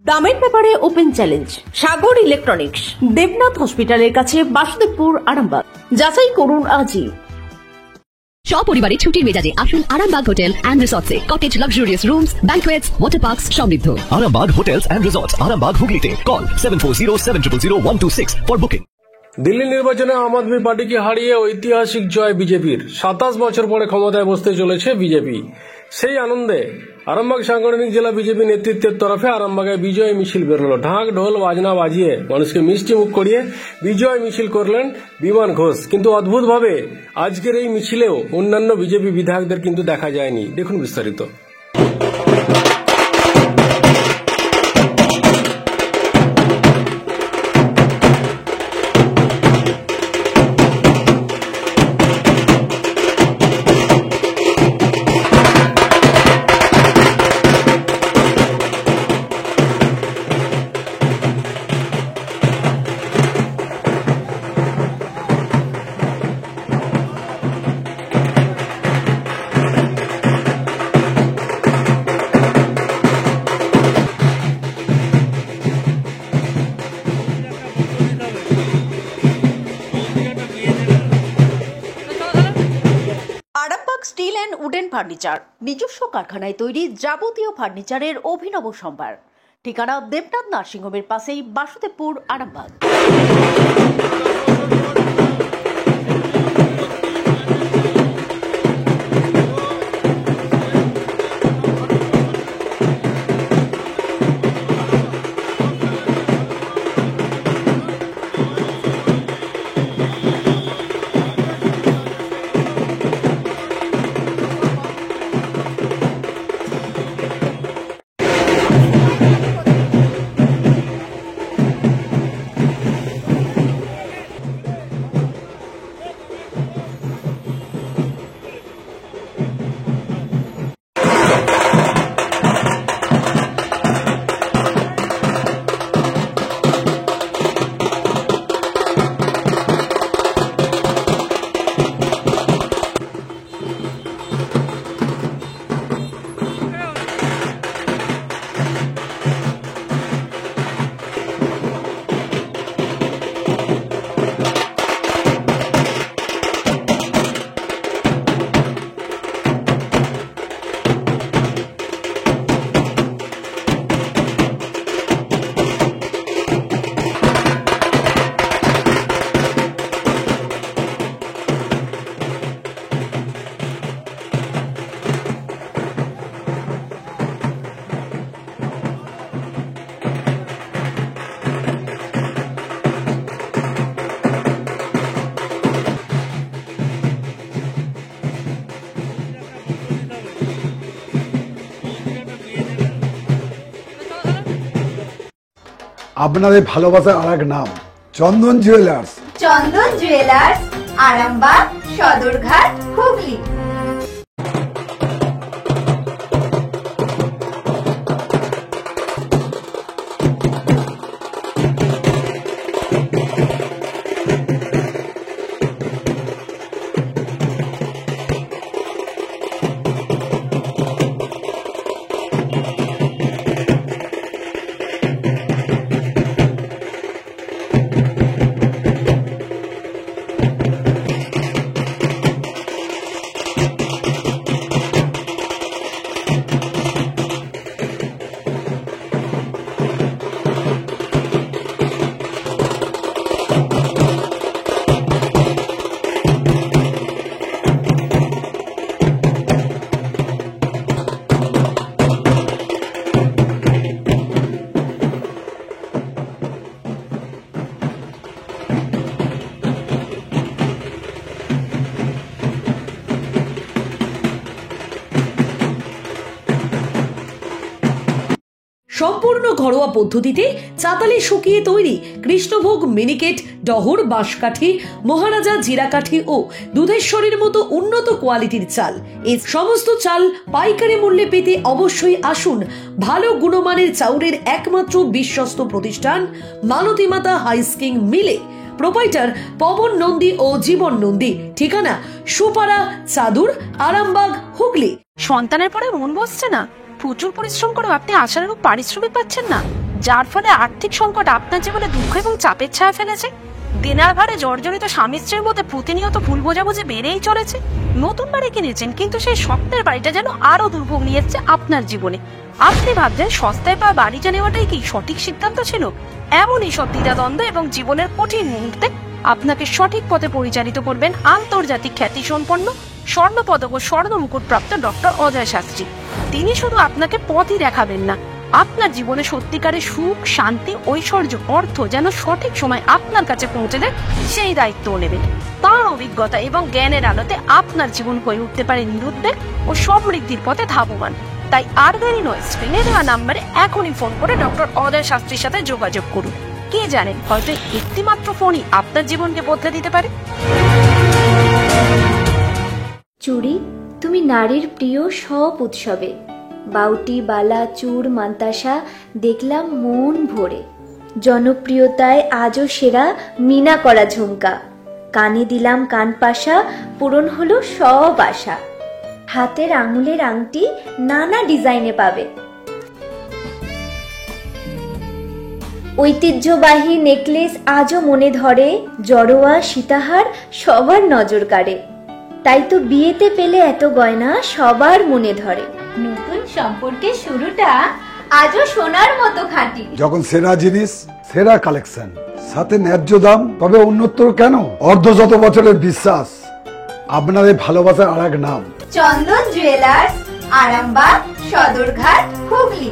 দামের ব্যাপারে open challenge সাগর electronics, Debnath হসপিটালের কাছে, বাসুদেবপুর, আরামবাগ। যাচাই করুন আজই। সপরিবারে ছুটির মেজাজে আসুন আরামবাগ হোটেল অ্যান্ড রিসর্টসে। Cottage, luxurious rooms, banquets, water parks সমৃদ্ধ। Arambag Hotels and Resorts, Arambag Hooghly. Call 7407000126 for booking. Delhi নির্বাচনে আম আদমি পার্টিকে হারিয়ে ঐতিহাসিক জয় বিজেপির। 27 বছর পরে ক্ষমতায় বসতে চলেছে বিজেপি। সেই আনন্দে আরামবাগ সাংগঠনিক জেলা বিজেপি নেতৃত্বের তরফে আরামবাগে বিজয় মিছিল বেরোলো। ঢাক ঢোল বাজনা বাজিয়ে মানুষকে মিষ্টি মুখ করিয়ে বিজয় মিছিল করলেন বিমান ঘোষ। কিন্তু অদ্ভুতভাবে আজকের এই মিছিলেও অন্যান্য বিজেপি বিধায়কদের কিন্তু দেখা যায়নি। দেখুন বিস্তারিত। Arambagh steel and wooden furniture, নিজস্ব কারখানায় তৈরি যাবতীয় ফার্নিচারের অভিনব সম্ভার। ঠিকানা দেবনাথ নার্সিংহোমের পাশেই, বাসুদেবপুর, আরামবাগ। আপনাদের ভালোবাসার আর এক নাম চন্দন জুয়েলার্স। চন্দন জুয়েলার্স, আরামবাগ, সদরঘাট, হুগলি। সম্পূর্ণ ঘরোয়া পদ্ধতিতে চাতালে শুকিয়ে তৈরি কৃষ্ণভোগ মিনিকেট, ডহর, বাঁশকাঠি, মহারাজা, জিরাকাঠি ও দুধেশ্বরীর মতো উন্নত কোয়ালিটির চাল। এই সমস্ত চাল পাইকারি মূল্যে পেতে অবশ্যই আসুন ভালো গুণমানের চাউলের একমাত্র বিশ্বস্ত প্রতিষ্ঠান মালতী মাতা হাইস্কিং মিলে। প্রোপাইটার পবন নন্দী ও জীবন নন্দী। ঠিকানা সুপারা, চাদুর, আরামবাগ, হুগলি। সন্তানের পরে মন বসছে না, প্রচুর পরিশ্রম করেও আপনি আশানুরূপ পারিশ্রমিক পাচ্ছেন না, যার ফলে আর্থিক সংকট আপনার জীবনে দুঃখ এবং চাপের ছায়া ফেলেছে। দিনার ভারে জর্জরিত স্বামী স্ত্রীর মধ্যে প্রতিনিয়ত ভুল বোঝাবুঝি বেড়েই চলেছে। নতুন বাড়ি কিনেছেন, কিন্তু সেই স্বপ্নের বাড়িটা যেন আরো দুর্ভোগ নিয়ে এসছে আপনার জীবনে। আপনি ভাবছেন সস্তায় পাওয়া বাড়িটা নেওয়াটাই কি সঠিক সিদ্ধান্ত ছিল? এমনই সব দ্বিধাদ্বন্দ্ব এবং জীবনের কঠিন মুহূর্তে আপনাকে সঠিক পথে পরিচালিত করবেন আন্তর্জাতিক খ্যাতিসম্পন্ন স্বর্ণপদক ও স্বর্ণ মুকুট প্রাপ্ত ডক্টর অজয় শাস্ত্রী। তিনি শুধু আপনাকে পথই দেখাবেন না, আপনার জীবনে সত্যিকারের সুখ, শান্তি, ঐশ্বর্য, অর্থ যেন সঠিক সময় আপনার কাছে পৌঁছে দেয় সেই দায়িত্বও নেবেন। তার অভিজ্ঞতা এবং জ্ঞানের আলোতে আপনার জীবন হয়ে উঠতে পারে নিরুদ্বেগ ও সমৃদ্ধির পথে ধাবমান। তাই আর দেরি নয়, স্ক্রিনে দেওয়া নাম্বারে এখনই ফোন করে ডক্টর অজয় শাস্ত্রীর সাথে যোগাযোগ করুন। কে জানেন, হয়তো একটি মাত্র ফোনই আপনার জীবনকে বদলে দিতে পারে। চুড়ি, তুমি নারীর প্রিয় সব উৎসবে। বাউটি, বালা, চূড়, মান্তাসা দেখলাম মন ভরে। জনপ্রিয়তায় আজও সেরা মিনা করা ঝুমকা। কানে দিলাম কানপাশা, পূরণ হলো সব আশা। হাতের আঙুলের আংটি নানা ডিজাইনে পাবে। ঐতিহ্যবাহী নেকলেস আজও মনে ধরে। জড়োয়া, সীতাহার সবার নজর কাড়ে। তাই তো বিয়েতে পেলে এত গয়না সবার মনে ধরে। নতুন সম্পর্কের শুরুটা আজও সোনার মতো খাঁটি। যখন সেরা জিনিস, সেরা কালেকশন, সাথে ন্যায্য দাম, তবে উন্নতর কেন? অর্ধশত বছরের বিশ্বাস, আপনাদের ভালোবাসার আরেক নাম। চন্দন জুয়েলার্স, আরামবাগ, সদরঘাট, হুগলি।